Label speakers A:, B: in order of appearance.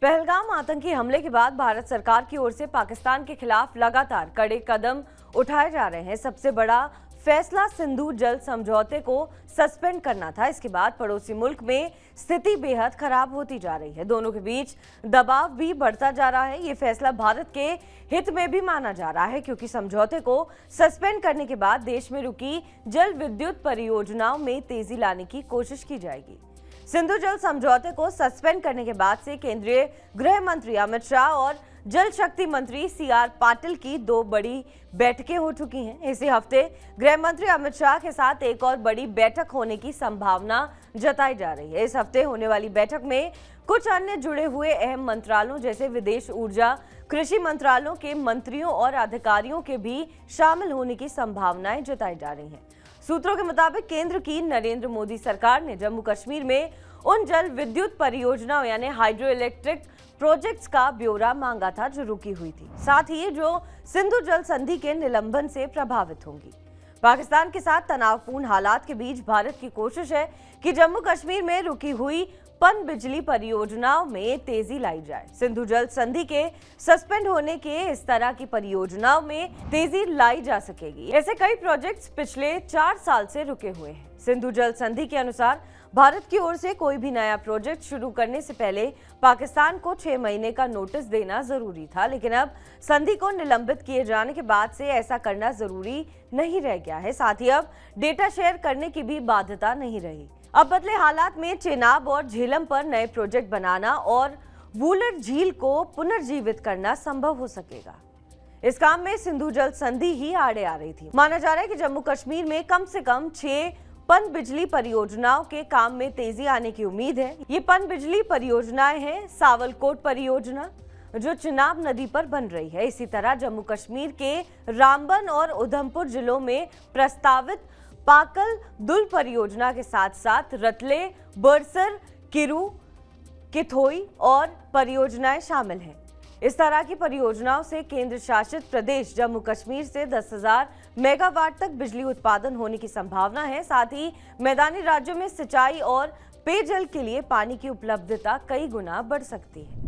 A: पहलगाम आतंकी हमले के बाद भारत सरकार की ओर से पाकिस्तान के खिलाफ लगातार कड़े कदम उठाए जा रहे हैं। सबसे बड़ा फैसला सिंधु जल समझौते को सस्पेंड करना था। इसके बाद पड़ोसी मुल्क में स्थिति बेहद खराब होती जा रही है। दोनों के बीच दबाव भी बढ़ता जा रहा है। ये फैसला भारत के हित में भी माना जा रहा है, क्योंकि समझौते को सस्पेंड करने के बाद देश में रुकी जल विद्युत परियोजनाओं में तेजी लाने की कोशिश की जाएगी। सिंधु जल समझौते को सस्पेंड करने के बाद से केंद्रीय गृह मंत्री अमित शाह और जल शक्ति मंत्री सीआर पाटिल की दो बड़ी बैठकें हो चुकी हैं। इसी हफ्ते गृह मंत्री अमित शाह के साथ एक और बड़ी बैठक होने की संभावना जताई जा रही है। इस हफ्ते होने वाली बैठक में कुछ अन्य जुड़े हुए अहम मंत्रालयों जैसे विदेश, ऊर्जा, कृषि मंत्रालयों के मंत्रियों और अधिकारियों के भी शामिल होने की संभावनाएं जताई जा रही हैं। सूत्रों के मुताबिक केंद्र की नरेंद्र मोदी सरकार ने जम्मू कश्मीर में उन जल विद्युत परियोजनाओं यानी हाइड्रो इलेक्ट्रिक प्रोजेक्ट्स का ब्यौरा मांगा था जो रुकी हुई थी, साथ ही जो सिंधु जल संधि के निलंबन से प्रभावित होंगी। पाकिस्तान के साथ तनावपूर्ण हालात के बीच भारत की कोशिश है कि जम्मू कश्मीर में रुकी हुई पन बिजली परियोजनाओं में तेजी लाई जाए। सिंधु जल संधि के सस्पेंड होने के इस तरह की परियोजनाओं में तेजी लाई जा सकेगी। ऐसे कई प्रोजेक्ट्स पिछले 4 साल से रुके हुए हैं। सिंधु जल संधि के अनुसार भारत की ओर से कोई भी नया प्रोजेक्ट शुरू करने से पहले पाकिस्तान को 6 महीने का नोटिस देना जरूरी था, लेकिन अब संधि को निलंबित किए जाने के बाद से ऐसा करना जरूरी नहीं रह गया है। साथ ही अब डेटा शेयर करने की भी बाध्यता नहीं रही। अब बदले हालात में चेनाब और झेलम पर नए प्रोजेक्ट बनाना और वुलर झील को पुनर्जीवित करना संभव हो सकेगा। इस काम में सिंधु जल संधि ही आड़े आ रही थी। माना जा रहा है कि जम्मू कश्मीर में कम से कम 6 पन बिजली परियोजनाओं के काम में तेजी आने की उम्मीद है। ये पन बिजली परियोजनाएं हैं सावलकोट परियोजना जो चिनाब नदी पर बन रही है। इसी तरह जम्मू कश्मीर के रामबन और उधमपुर जिलों में प्रस्तावित पाकल दुल परियोजना के साथ साथ रतले, बरसर, किरू, किथोई और परियोजनाएं शामिल हैं। इस तरह की परियोजनाओं से केंद्र शासित प्रदेश जम्मू कश्मीर से 10,000 मेगावाट तक बिजली उत्पादन होने की संभावना है। साथ ही मैदानी राज्यों में सिंचाई और पेयजल के लिए पानी की उपलब्धता कई गुना बढ़ सकती है।